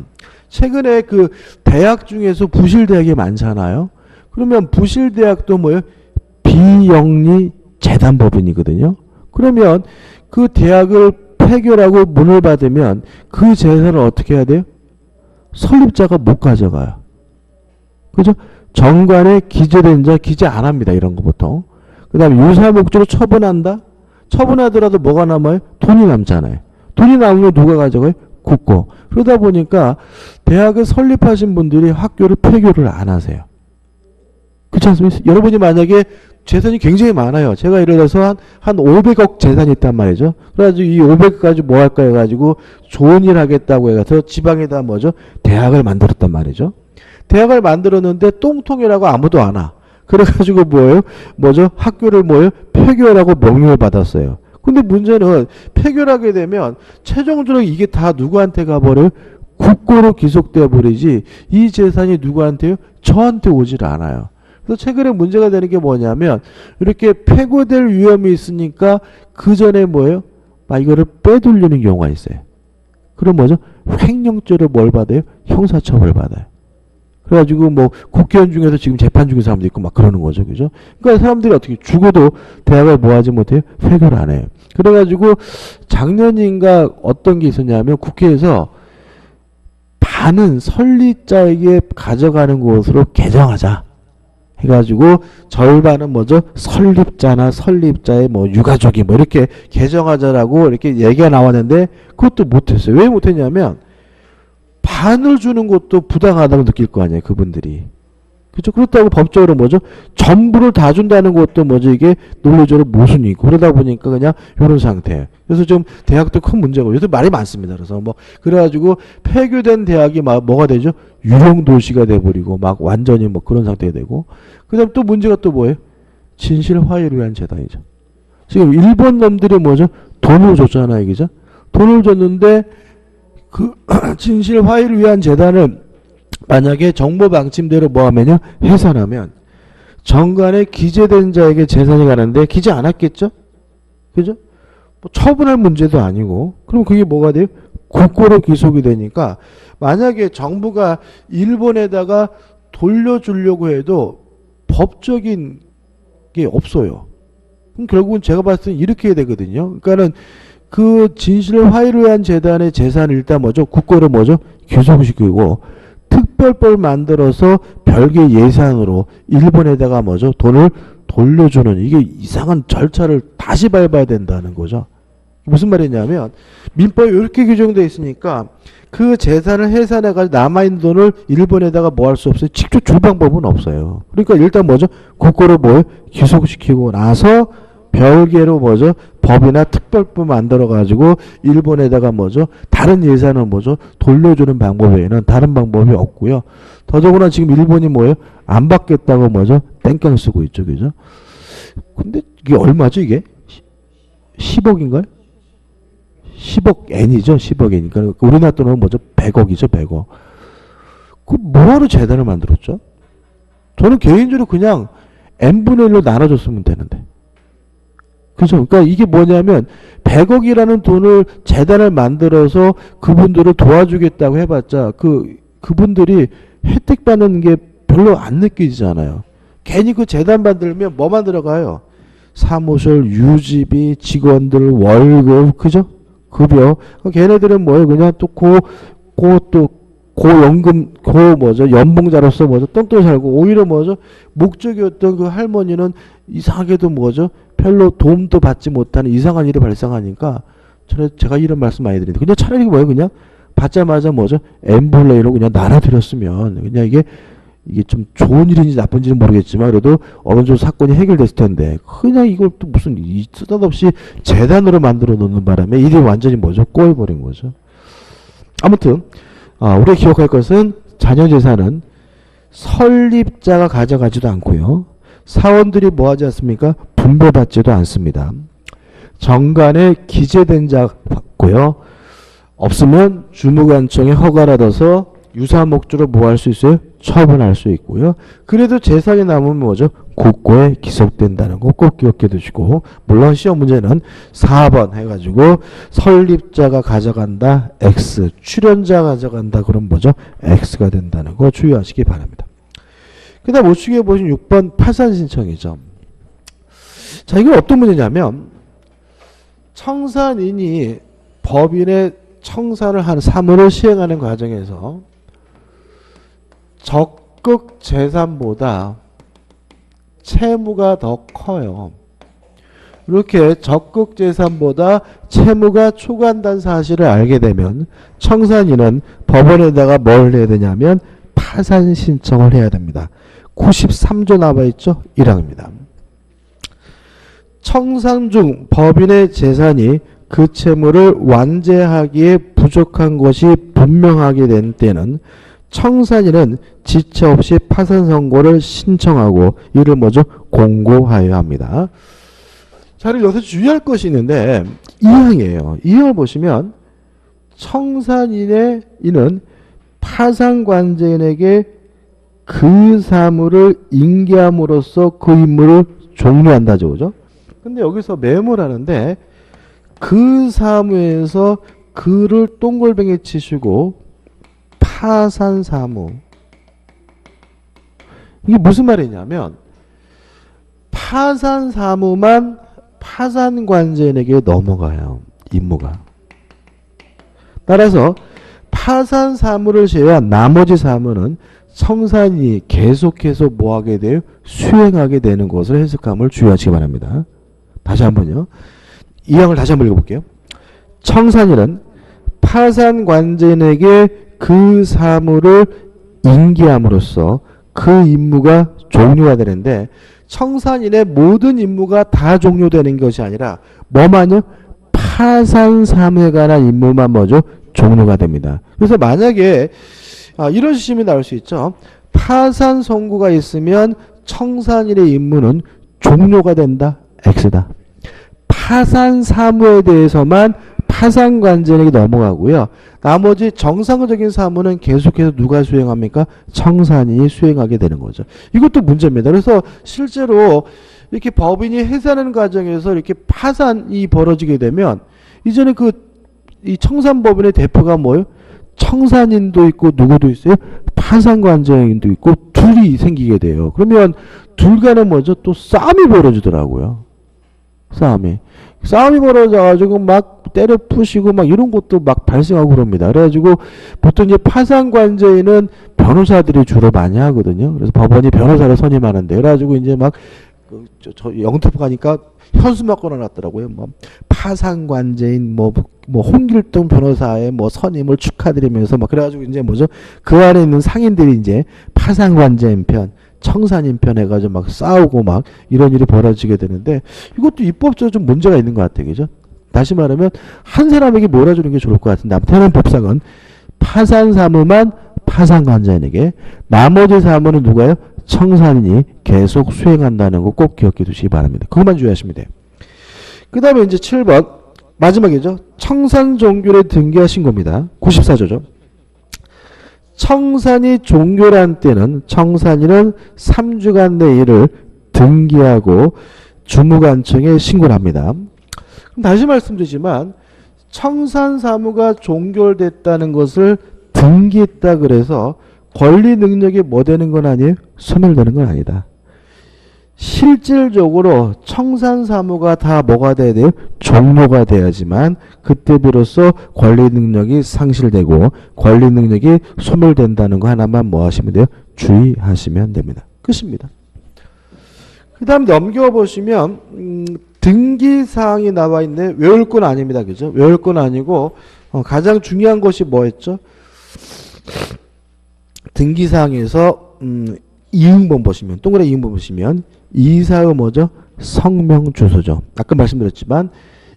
최근에 그 대학 중에서 부실대학이 많잖아요. 그러면 부실대학도 뭐예요? 비영리 재단법인이거든요. 그러면 그 대학을 폐교라고 문을 받으면 그 재산을 어떻게 해야 돼요? 설립자가 못 가져가요. 그죠? 정관에 기재된 자 기재 안 합니다. 이런 거 보통. 그 다음에 유사 목적으로 처분한다? 처분하더라도 뭐가 남아요? 돈이 남잖아요. 돈이 남으면 누가 가져가요? 국고. 그러다 보니까 대학을 설립하신 분들이 학교를 폐교를 안 하세요. 그렇지 않습니까? 여러분이 만약에 재산이 굉장히 많아요. 제가 예를 들어서 한 500억 재산이 있단 말이죠. 그래가지고 이 500억 가지고 뭐 할까 해가지고 좋은 일 하겠다고 해서 지방에다 뭐죠? 대학을 만들었단 말이죠. 대학을 만들었는데 똥통이라고 아무도 안 와. 그래가지고 뭐예요? 뭐죠? 학교를 뭐예요? 폐교라고 명령을 받았어요. 근데 문제는 폐교를 하게 되면 최종적으로 이게 다 누구한테 가버려요? 국고로 기속되어 버리지 이 재산이 누구한테요? 저한테 오질 않아요. 그래서 최근에 문제가 되는 게 뭐냐면 이렇게 폐고될 위험이 있으니까 그 전에 뭐예요? 막 이거를 빼돌리는 경우가 있어요. 그럼 뭐죠? 횡령죄로 뭘 받아요? 형사처벌 받아요. 그래가지고 뭐 국회의원 중에서 지금 재판 중인 사람도 있고 막 그러는 거죠. 그죠? 그러니까 사람들이 어떻게 죽어도 대학을 뭐 하지 못해요? 폐교를 안 해요. 그래가지고 작년인가 어떤 게 있었냐면 국회에서 반은 설립자에게 가져가는 것으로 개정하자. 해가지고 절반은 뭐죠? 설립자나 설립자의 뭐 유가족이 뭐 이렇게 개정하자라고 이렇게 얘기가 나왔는데 그것도 못했어요. 왜 못했냐면 반을 주는 것도 부당하다고 느낄 거 아니에요. 그분들이. 그렇죠? 그렇다고 법적으로 뭐죠? 전부를 다 준다는 것도 뭐죠? 이게 논리적으로 모순이고 그러다 보니까 그냥 이런 상태. 그래서 좀 대학도 큰 문제고 요새 말이 많습니다. 그래서 뭐 그래가지고 폐교된 대학이 막 뭐가 되죠? 유령 도시가 돼버리고 막 완전히 뭐 그런 상태가 되고 그다음 또 문제가 또 뭐예요? 진실 화해를 위한 재단이죠. 지금 일본 놈들이 뭐죠? 돈을 줬잖아요, 그죠? 돈을 줬는데 그 진실 화해를 위한 재단을 만약에 정보 방침대로 뭐 하면요? 해산하면 정관에 기재된 자에게 재산이 가는데 기재 안 했겠죠? 그죠? 뭐 처분할 문제도 아니고 그럼 그게 뭐가 돼요? 국고로 귀속이 되니까 만약에 정부가 일본에다가 돌려주려고 해도 법적인 게 없어요. 그럼 결국은 제가 봤을 때 이렇게 해야 되거든요. 그러니까는 그 진실 화해를 위한 재단의 재산을 일단 뭐죠? 국고로 뭐죠? 귀속시키고 특별법 만들어서 별개 예산으로 일본에다가 뭐죠? 돈을 돌려주는 이게 이상한 절차를 다시 밟아야 된다는 거죠. 무슨 말이냐면 민법에 이렇게 규정되어 있으니까 그 재산을 해산해가지고 남아있는 돈을 일본에다가 뭐 할 수 없어요. 직접 줄 방법은 없어요. 그러니까 일단 뭐죠? 국고로 뭐 귀속시키고 나서 별개로 뭐죠? 법이나 특별법 만들어가지고 일본에다가 뭐죠? 다른 예산을 뭐죠? 돌려주는 방법 외에는 다른 방법이 없고요. 더더구나 지금 일본이 뭐예요? 안 받겠다고 뭐죠? 땡깡 쓰고 있죠. 그죠? 근데 이게 얼마죠 이게? 10억인가요? 10억 엔이죠. 10억 엔. 그러니까 우리나라 돈으로 뭐죠? 100억이죠. 100억. 그 뭐하러 재단을 만들었죠? 저는 개인적으로 그냥 n분의 1로 나눠줬으면 되는데. 그죠? 그러니까 이게 뭐냐면 100억이라는 돈을 재단을 만들어서 그분들을 도와주겠다고 해봤자 그분들이 혜택 받는 게 별로 안 느껴지잖아요. 괜히 그 재단 만들면 뭐만 들어가요? 사무실, 유지비, 직원들 월급, 그죠? 급여. 걔네들은 뭐예요? 그냥 또 고연금, 뭐죠? 연봉자로서 뭐죠? 똥똥 살고, 오히려 뭐죠? 목적이었던 그 할머니는 이상하게도 뭐죠? 별로 도움도 받지 못하는 이상한 일이 발생하니까, 제가 이런 말씀 많이 드리는데, 그냥 차라리 뭐예요? 그냥 받자마자 뭐죠? 엠블레이로 그냥 나눠드렸으면, 그냥 이게 좀 좋은 일인지 나쁜지는 모르겠지만 그래도 어느 정도 사건이 해결됐을 텐데 그냥 이걸 또 무슨 쓰다없이 재단으로 만들어 놓는 바람에 일이 완전히 뭐죠? 꼬여버린 거죠. 아무튼 우리가 기억할 것은 자녀재산은 설립자가 가져가지도 않고요. 사원들이 뭐하지 않습니까? 분배받지도 않습니다. 정관에 기재된 자 받고요. 없으면 주무관청에 허가를 얻어서 유사 목적으로 뭐 할 수 있어요? 처분할 수 있고요. 그래도 재산이 남으면 뭐죠? 국고에 기속된다는 거 꼭 기억해 두시고 물론 시험 문제는 4번 해가지고 설립자가 가져간다 X, 출연자가 가져간다 그럼 뭐죠? X가 된다는 거 주의하시기 바랍니다. 그 다음 우측에 보신 6번 파산 신청이죠. 자, 이건 어떤 문제냐면 청산인이 법인의 청산을 하는 사무를 시행하는 과정에서 적극 재산보다 채무가 더 커요. 이렇게 적극 재산보다 채무가 초과한다는 사실을 알게 되면 청산인은 법원에다가 뭘 해야 되냐면 파산 신청을 해야 됩니다. 93조 나와 있죠? 1항입니다. 청산 중 법인의 재산이 그 채무를 완제하기에 부족한 것이 분명하게 된 때는 청산인은 지체 없이 파산 선고를 신청하고 이를 뭐죠? 공고하여야 합니다. 자, 여기서 주의할 것이 있는데 2항이에요. 2항을 보시면 청산인의 이는 파산관제인에게 그 사무를 인계함으로써 그 임무를 종료한다죠. 그죠? 근데 여기서 메모를 하는데 그 사무에서 그를 동글뱅이 치시고 파산 사무. 이게 무슨 말이냐면 파산 사무만 파산관제인에게 넘어가요. 임무가. 따라서 파산 사무를 제외한 나머지 사무는 청산인이 계속해서 뭐하게 돼요? 수행하게 되는 것을 해석함을 주의하시기 바랍니다. 다시 한번요. 이 항을 다시 한번 읽어볼게요. 청산인은 파산관제인에게 그 사무를 인계함으로써 그 임무가 종료가 되는데 청산인의 모든 임무가 다 종료되는 것이 아니라 뭐만요? 파산 사무에 관한 임무만 뭐죠? 종료가 됩니다. 그래서 만약에 이런 시험이 나올 수 있죠. 파산 선고가 있으면 청산인의 임무는 종료가 된다. X다. 파산 사무에 대해서만 파산관제에게 넘어가고요. 나머지 정상적인 사무는 계속해서 누가 수행합니까? 청산인이 수행하게 되는 거죠. 이것도 문제입니다. 그래서 실제로 이렇게 법인이 해산하는 과정에서 이렇게 파산이 벌어지게 되면 이전에 이 청산법인의 대표가 뭐예요? 청산인도 있고 누구도 있어요? 파산관제인도 있고 둘이 생기게 돼요. 그러면 둘 간에 뭐죠? 또 싸움이 벌어지더라고요. 싸움이 벌어져가지고 막 때려 부시고 막 이런 것도 막 발생하고 그럽니다. 그래가지고 보통 이제 파산관제인은 변호사들이 주로 많이 하거든요. 그래서 법원이 변호사를 선임하는데 그래가지고 이제 막 저 영특 가니까 현수막 걸어놨더라고요. 뭐 파산관제인 뭐 홍길동 변호사의 뭐 선임을 축하드리면서 막 그래가지고 이제 뭐죠? 그 안에 있는 상인들이 이제 파산관제인 편, 청산인 편 해가지고 막 싸우고 막 이런 일이 벌어지게 되는데 이것도 입법적으로 좀 문제가 있는 것 같아요. 그죠? 다시 말하면 한 사람에게 몰아주는 게 좋을 것 같은데 아무튼 법상은 파산 사무만 파산관제인에게 나머지 사무는 누가요? 청산인이 계속 수행한다는 거 꼭 기억해 두시기 바랍니다. 그것만 주의하시면 돼요. 그 다음에 이제 7번 마지막이죠. 청산 종결에 등기하신 겁니다. 94조죠. 청산이 종결한 때는 청산인은 3주간 내 일을 등기하고 주무관청에 신고를 합니다. 그럼 다시 말씀드리지만 청산사무가 종결됐다는 것을 등기했다 그래서 권리 능력이 뭐 되는 건 아니에요? 소멸되는 건 아니다. 실질적으로 청산사무가 다 뭐가 돼야 돼요? 종료가 돼야지만 그때 비로소 권리 능력이 상실되고 권리 능력이 소멸된다는 거 하나만 뭐 하시면 돼요? 주의하시면 됩니다. 끝입니다. 그 다음 넘겨보시면 등기사항이 나와 있네. 외울 건 아닙니다. 그죠? 외울 건 아니고 가장 중요한 것이 뭐였죠? 등기사항에서 이응본 보시면 동그라미 이응본 보시면 이사의 뭐죠? 성명 주소죠. 아까 말씀드렸지만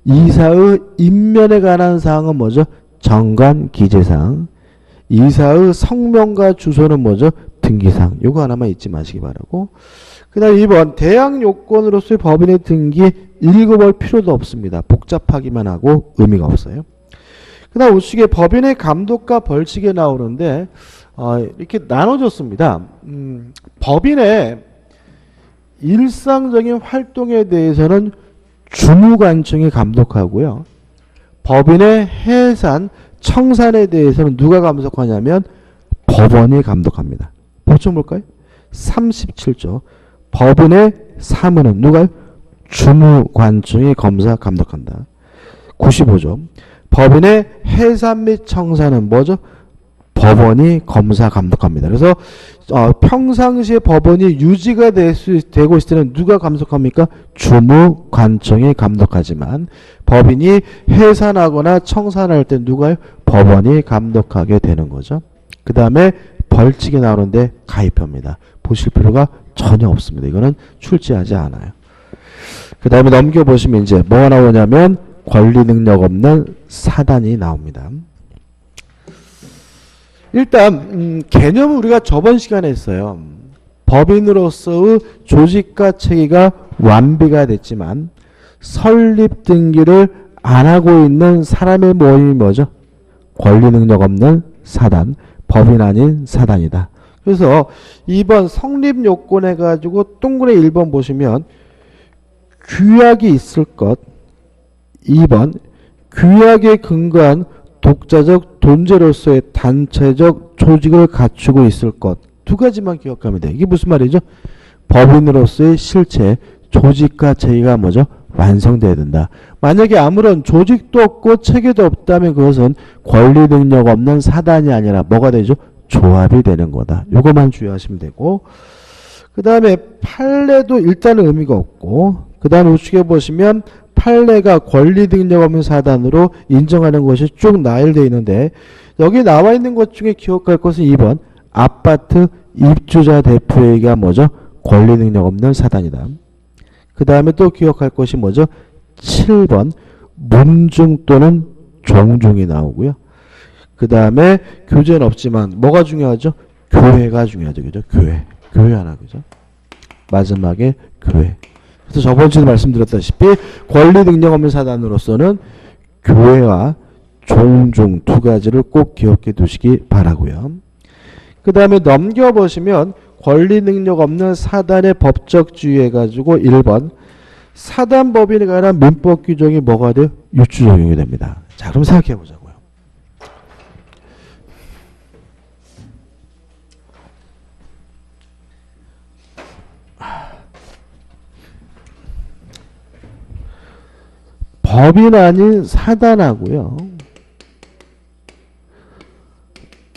이사의 인면에 관한 사항은 뭐죠? 정관 기재사항. 이사의 성명과 주소는 뭐죠? 등기사항. 요거 하나만 잊지 마시기 바라고. 그 다음 2번 대항 요건으로서의 법인의 등기 읽어볼 필요도 없습니다. 복잡하기만 하고 의미가 없어요. 그 다음 우측에 법인의 감독과 벌칙에 나오는데 이렇게 나눠졌습니다. 법인의 일상적인 활동에 대해서는 주무관청이 감독하고요. 법인의 해산, 청산에 대해서는 누가 감독하냐면 법원이 감독합니다. 법정 볼까요? 37조. 법인의 사무는 누가요? 주무관청이 검사 감독한다. 95조. 법인의 해산 및 청산은 뭐죠? 법원이 검사 감독합니다. 그래서 평상시에 법원이 유지가 되고 있을 때는 누가 감독합니까? 주무관청이 감독하지만 법인이 해산하거나 청산할 때 누가요? 법원이 감독하게 되는 거죠. 그 다음에 벌칙이 나오는데 가입합니다. 보실 필요가 전혀 없습니다. 이거는 출제하지 않아요. 그 다음에 넘겨보시면 이제 뭐가 나오냐면 권리 능력 없는 사단이 나옵니다. 일단 개념은 우리가 저번 시간에 했어요. 법인으로서의 조직과 체계가 완비가 됐지만 설립 등기를 안 하고 있는 사람의 모임이 뭐죠? 권리 능력 없는 사단, 법인 아닌 사단이다. 그래서 2번 성립 요건 해가지고 동그라미 1번 보시면 규약이 있을 것, 2번 규약에 근거한 독자적 존재로서의 단체적 조직을 갖추고 있을 것. 두 가지만 기억하면 돼요. 이게 무슨 말이죠? 법인으로서의 실체, 조직과 체계가 뭐죠? 완성돼야 된다. 만약에 아무런 조직도 없고 체계도 없다면 그것은 권리 능력 없는 사단이 아니라 뭐가 되죠? 조합이 되는 거다. 이것만 주의하시면 되고, 그 다음에 판례도 일단은 의미가 없고, 그 다음에 우측에 보시면 판례가 권리 능력 없는 사단으로 인정하는 것이 쭉 나열되어 있는데 여기 나와 있는 것 중에 기억할 것은 2번 아파트 입주자 대표에게 뭐죠? 권리 능력 없는 사단이다. 그 다음에 또 기억할 것이 뭐죠? 7번 문중 또는 종중이 나오고요. 그 다음에 교재는 없지만 뭐가 중요하죠? 교회가 중요하죠. 그죠? 교회. 교회 하나. 그죠? 마지막에 교회. 그래서 저번 주에 말씀드렸다시피 권리 능력 없는 사단으로서는 교회와 종중 두 가지를 꼭 기억해 두시기 바라고요. 그 다음에 넘겨보시면 권리 능력 없는 사단의 법적 주의 해가지고 1번 사단 법인에 관한 민법 규정이 뭐가 돼요? 유추 적용이 됩니다. 자, 그럼 생각해 보자고요. 법인 아닌 사단하고요.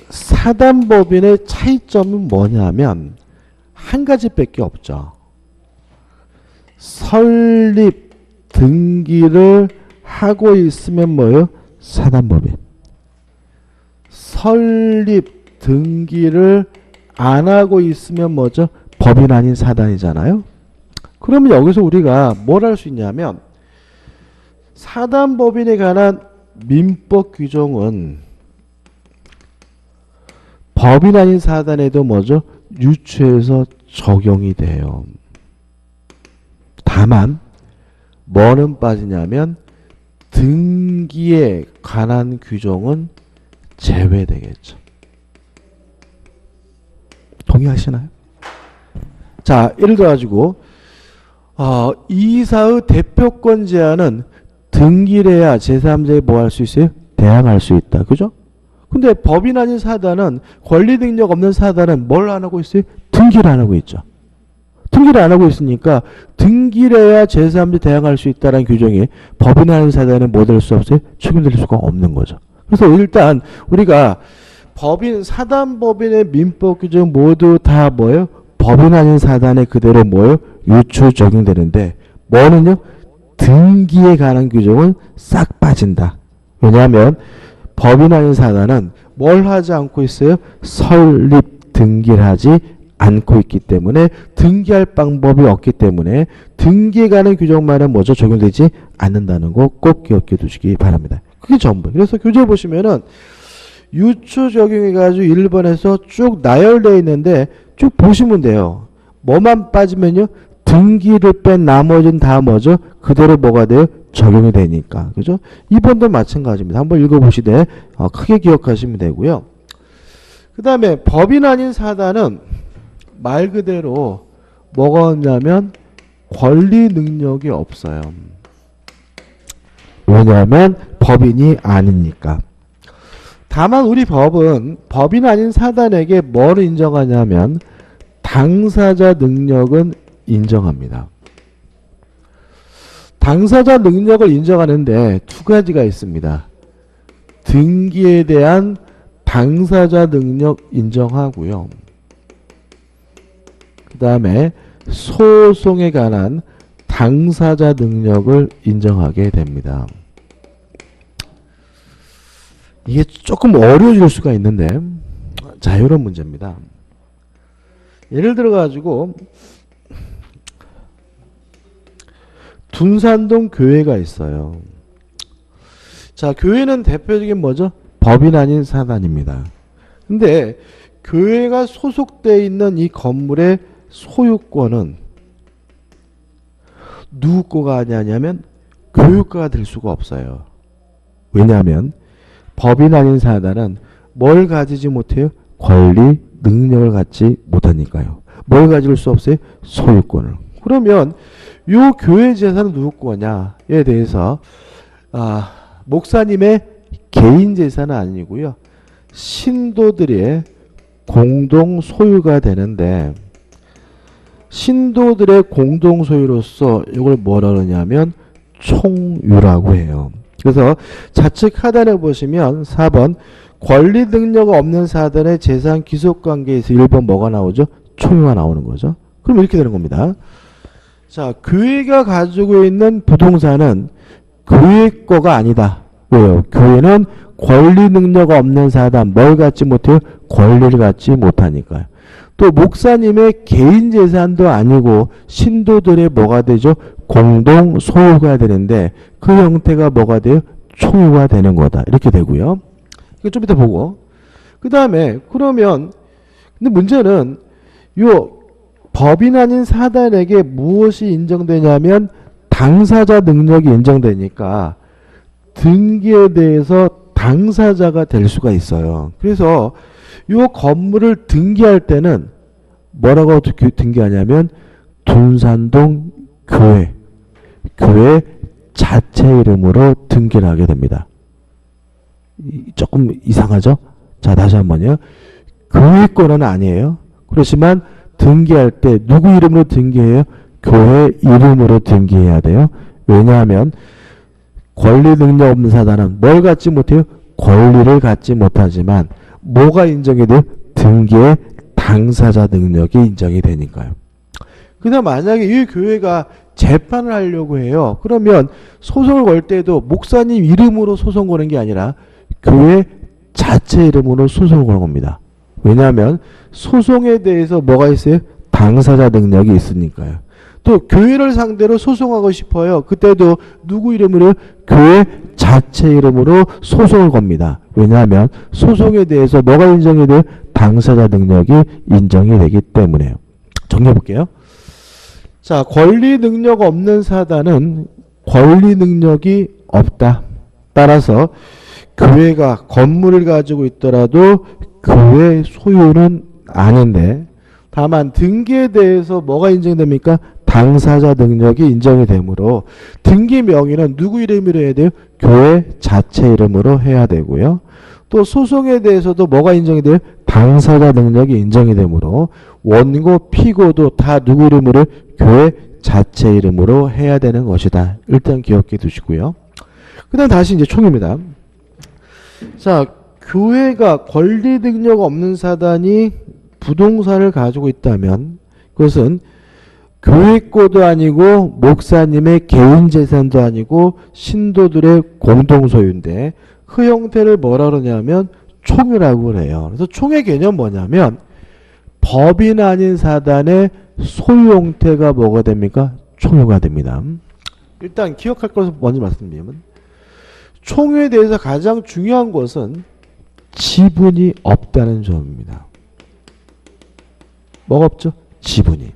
사단법인의 차이점은 뭐냐면 한 가지밖에 없죠. 설립 등기를 하고 있으면 뭐예요? 사단법인. 설립 등기를 안 하고 있으면 뭐죠? 법인 아닌 사단이잖아요. 그러면 여기서 우리가 뭘 할 수 있냐면 사단법인에 관한 민법 규정은 법인 아닌 사단에도 뭐죠? 유추해서 적용이 돼요. 다만 뭐는 빠지냐면 등기에 관한 규정은 제외되겠죠. 동의하시나요? 자, 예를 들어 가지고 이사의 대표권 제한은 등기를 해야 제3자에 뭐 할 수 있어요? 대항할 수 있다. 그죠? 근데 법인 아닌 사단은 권리 능력 없는 사단은 뭘 안 하고 있어요? 등기를 안 하고 있죠. 등기를 안 하고 있으니까 등기를 해야 제3자 대항할 수 있다는 규정이 법인 아닌 사단은 뭐 될 수 없어요? 적용될 수가 없는 거죠. 그래서 일단 우리가 법인 사단법인의 민법 규정 모두 다 뭐예요? 법인 아닌 사단에 그대로 뭐예요? 유추 적용되는데 뭐는요? 등기에 관한 규정은 싹 빠진다. 왜냐하면 법인 아닌 사단은 뭘 하지 않고 있어요? 설립 등기를 하지 않고 있기 때문에 등기할 방법이 없기 때문에 등기에 관한 규정만은 뭐죠? 적용되지 않는다는 거 꼭 기억해 두시기 바랍니다. 그게 전부. 그래서 교재 보시면은 유추 적용해가지고 1번에서 쭉 나열되어 있는데 쭉 보시면 돼요. 뭐만 빠지면요? 등기를 뺀 나머지는 다 뭐죠? 그대로 뭐가 돼요? 적용이 되니까. 그죠? 2번도 마찬가지입니다. 한번 읽어보시되 크게 기억하시면 되고요. 그 다음에 법인 아닌 사단은 말 그대로 뭐가 없냐면 권리 능력이 없어요. 왜냐하면 법인이 아니니까. 다만 우리 법은 법인 아닌 사단에게 뭘 인정하냐면 당사자 능력은 인정합니다. 당사자 능력을 인정하는데 두 가지가 있습니다. 등기에 대한 당사자 능력 인정하고요. 그 다음에 소송에 관한 당사자 능력을 인정하게 됩니다. 이게 조금 어려워질 수가 있는데 자유로운 문제입니다. 예를 들어 가지고 둔산동 교회가 있어요. 자, 교회는 대표적인 뭐죠? 법인 아닌 사단입니다. 근데 교회가 소속되어 있는 이 건물의 소유권은 누구 거가 아니냐면 교육가가 될 수가 없어요. 왜냐하면 법인 아닌 사단은 뭘 가지지 못해요? 권리, 능력을 갖지 못하니까요. 뭘 가질 수 없어요? 소유권을. 그러면 요 교회 재산은 누구 거냐에 대해서 목사님의 개인 재산은 아니고요. 신도들의 공동 소유가 되는데 신도들의 공동 소유로서 이걸 뭐라 그러냐면 총유라고 해요. 그래서 좌측 하단에 보시면 4번 권리 능력 없는 사단의 재산 귀속 관계에서 1번 뭐가 나오죠? 총유가 나오는 거죠. 그럼 이렇게 되는 겁니다. 자, 교회가 가지고 있는 부동산은 교회 거가 아니다. 왜요? 교회는 권리 능력 없는 사단, 뭘 갖지 못해요? 권리를 갖지 못하니까요. 또 목사님의 개인 재산도 아니고 신도들의 뭐가 되죠? 공동 소유가 되는데 그 형태가 뭐가 돼요? 총유가 되는 거다. 이렇게 되고요. 이거 좀 이따 보고. 그 다음에 그러면 근데 문제는 요 법인 아닌 사단에게 무엇이 인정되냐면 당사자 능력이 인정되니까 등기에 대해서 당사자가 될 수가 있어요. 그래서 요 건물을 등기할 때는 뭐라고 등기하냐면 둔산동 교회 자체 이름으로 등기를 하게 됩니다. 조금 이상하죠? 자, 다시 한번요. 교회 거는 아니에요. 그렇지만 등기할 때 누구 이름으로 등기해요? 교회 이름으로 등기해야 돼요. 왜냐하면 권리 능력 없는 사단은 뭘 갖지 못해요? 권리를 갖지 못하지만 뭐가 인정이 돼요? 등기의 당사자 능력이 인정이 되니까요. 그 다음 만약에 이 교회가 재판을 하려고 해요. 그러면 소송을 걸 때도 목사님 이름으로 소송 거는 게 아니라 교회 자체 이름으로 소송을 거는 겁니다. 왜냐하면 소송에 대해서 뭐가 있어요? 당사자 능력이 있으니까요. 또 교회를 상대로 소송하고 싶어요. 그때도 누구 이름으로? 교회 자체 이름으로 소송을 겁니다. 왜냐하면 소송에 대해서 뭐가 인정이 돼요? 당사자 능력이 인정이 되기 때문에요. 정리해 볼게요. 자, 권리 능력 없는 사단은 권리 능력이 없다. 따라서 교회가 건물을 가지고 있더라도 교회 소유는 아닌데 다만 등기에 대해서 뭐가 인정됩니까? 당사자 능력이 인정이 되므로 등기 명의는 누구 이름으로 해야 돼요? 교회 자체 이름으로 해야 되고요. 또 소송에 대해서도 뭐가 인정이 돼요? 당사자 능력이 인정이 되므로 원고, 피고도 다 누구 이름으로? 교회 자체 이름으로 해야 되는 것이다. 일단 기억해 두시고요. 그 다음 다시 이제 총입니다. 자, 교회가 권리 능력 없는 사단이 부동산을 가지고 있다면 그것은 교회 거도 아니고 목사님의 개인 재산도 아니고 신도들의 공동 소유인데 그 형태를 뭐라 그러냐면 총유라고 그래요. 그래서 총의 개념 뭐냐면 법인 아닌 사단의 소유 형태가 뭐가 됩니까? 총유가 됩니다. 일단 기억할 것을 먼저 말씀드리면 총유에 대해서 가장 중요한 것은 지분이 없다는 점입니다. 뭐가 없죠? 지분이.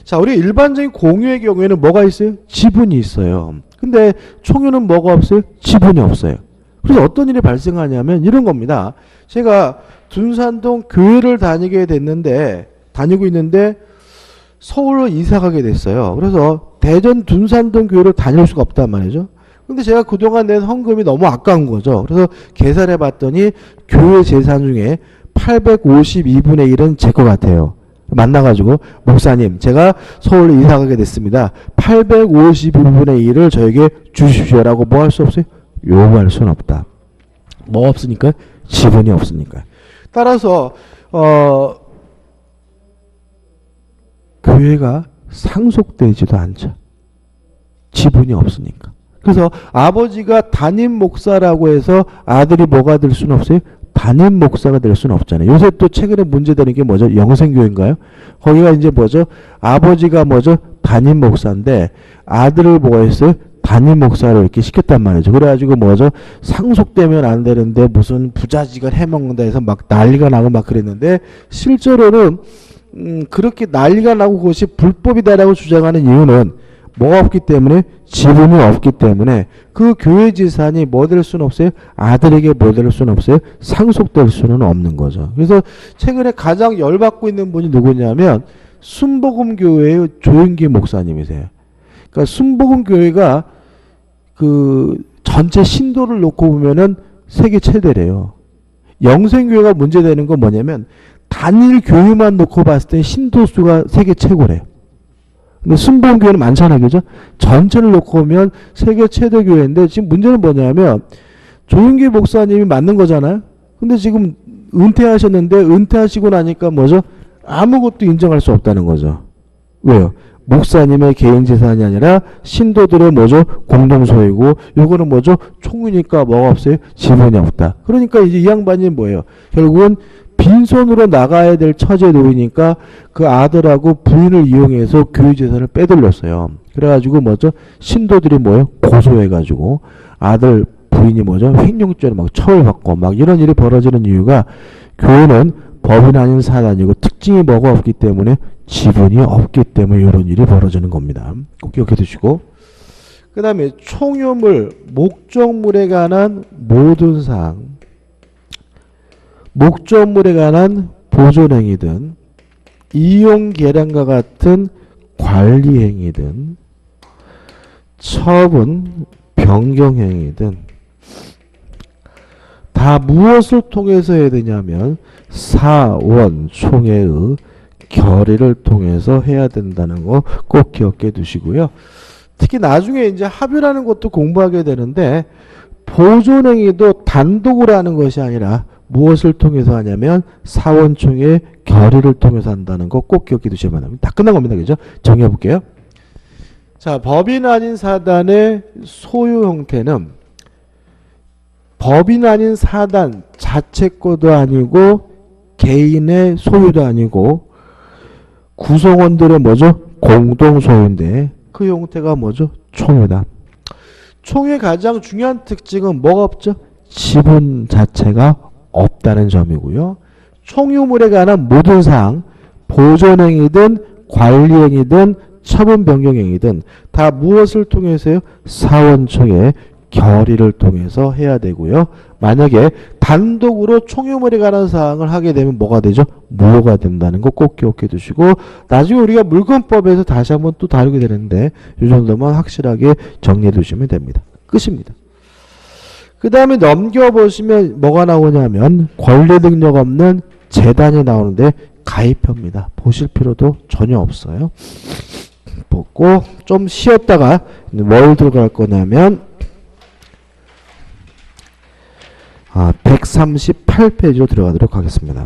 자, 우리 일반적인 공유의 경우에는 뭐가 있어요? 지분이 있어요. 근데 총유는 뭐가 없어요? 지분이 없어요. 그래서 어떤 일이 발생하냐면 이런 겁니다. 제가 둔산동 교회를 다니고 있는데 서울로 이사 가게 됐어요. 그래서 대전 둔산동 교회를 다닐 수가 없단 말이죠. 근데 제가 그동안 낸 헌금이 너무 아까운 거죠. 그래서 계산해 봤더니 교회 재산 중에 852분의 1은 제 것 같아요. 만나가지고 목사님 제가 서울로 이사 가게 됐습니다. 852분의 1을 저에게 주십시오라고 뭐 할 수 없어요? 요구할 수는 없다. 뭐 없으니까? 지분이 없으니까. 따라서 교회가 상속되지도 않죠. 지분이 없으니까. 그래서 아버지가 담임 목사라고 해서 아들이 뭐가 될 수는 없어요? 담임 목사가 될 수는 없잖아요. 요새 또 최근에 문제되는 게 뭐죠? 영생교회인가요? 거기가 이제 뭐죠? 아버지가 뭐죠? 담임 목사인데 아들을 뭐 했어요? 담임 목사를 이렇게 시켰단 말이죠. 그래가지고 뭐죠? 상속되면 안 되는데 무슨 부자지간 해먹는다 해서 막 난리가 나고 막 그랬는데 실제로는 그렇게 난리가 나고 그것이 불법이다라고 주장하는 이유는 뭐가 없기 때문에 지분이 없기 때문에 그 교회 재산이 뭐 될 수는 없어요? 아들에게 뭐 될 수는 없어요? 상속될 수는 없는 거죠. 그래서 최근에 가장 열받고 있는 분이 누구냐면 순복음교회의 조윤기 목사님이세요. 그러니까 순복음교회가 그 전체 신도를 놓고 보면은 세계 최대래요. 영생교회가 문제되는 건 뭐냐면 단일 교회만 놓고 봤을 때 신도 수가 세계 최고래요. 근데 순복음교회는 많잖아요. 그죠? 전체를 놓고 보면 세계 최대 교회인데 지금 문제는 뭐냐면 조윤기 목사님이 맞는 거잖아요. 근데 지금 은퇴하셨는데 은퇴하시고 나니까 뭐죠? 아무것도 인정할 수 없다는 거죠. 왜요? 목사님의 개인 재산이 아니라 신도들의 뭐죠? 공동소유고 요거는 뭐죠? 총유니까 뭐가 없어요? 지분이 없다. 그러니까 이제 이 양반이 뭐예요? 결국은 빈손으로 나가야 될 처지에 놓이니까 그 아들하고 부인을 이용해서 교유재산을 빼돌렸어요. 그래가지고 뭐죠? 신도들이 뭐예요? 고소해가지고 아들 부인이 뭐죠? 횡령죄로 막 처벌받고 막 이런 일이 벌어지는 이유가 교회는 법인 아닌 사단이고 특징이 뭐가 없기 때문에 지분이 없기 때문에 이런 일이 벌어지는 겁니다. 꼭 기억해 두시고. 그 다음에 총유물, 목적물에 관한 모든 사항, 목적물에 관한 보존행위든 이용계량과 같은 관리행위든 처분, 변경행위든 다 무엇을 통해서 해야 되냐면 사원총회의 결의를 통해서 해야 된다는 거 꼭 기억해 두시고요. 특히 나중에 이제 합의라는 것도 공부하게 되는데 보존행위도 단독으로 하는 것이 아니라 무엇을 통해서 하냐면 사원총회 결의를 통해서 한다는 거 꼭 기억해 두셔야 합니다. 다 끝난 겁니다. 그죠? 정리해 볼게요. 자, 법인 아닌 사단의 소유 형태는 법인 아닌 사단 자체 거도 아니고 개인의 소유도 아니고 구성원들의 뭐죠? 공동 소유인데 그 형태가 뭐죠? 총회다. 총회의 가장 중요한 특징은 뭐가 없죠? 지분 자체가 없다는 점이고요. 총유물에 관한 모든 사항, 보존행위든 관리행위든 처분 변경행위든 다 무엇을 통해서요? 사원총회 결의를 통해서 해야 되고요. 만약에 단독으로 총유물에 관한 사항을 하게 되면 뭐가 되죠? 무효가 된다는 거 꼭 기억해 두시고 나중에 우리가 물권법에서 다시 한번 또 다루게 되는데 이 정도만 확실하게 정리해 두시면 됩니다. 끝입니다. 그 다음에 넘겨보시면 뭐가 나오냐면 권리 능력 없는 재단이 나오는데 가입표입니다. 보실 필요도 전혀 없어요. 보고 좀 쉬었다가 뭘 들어갈 거냐면 138페이지로 들어가도록 하겠습니다.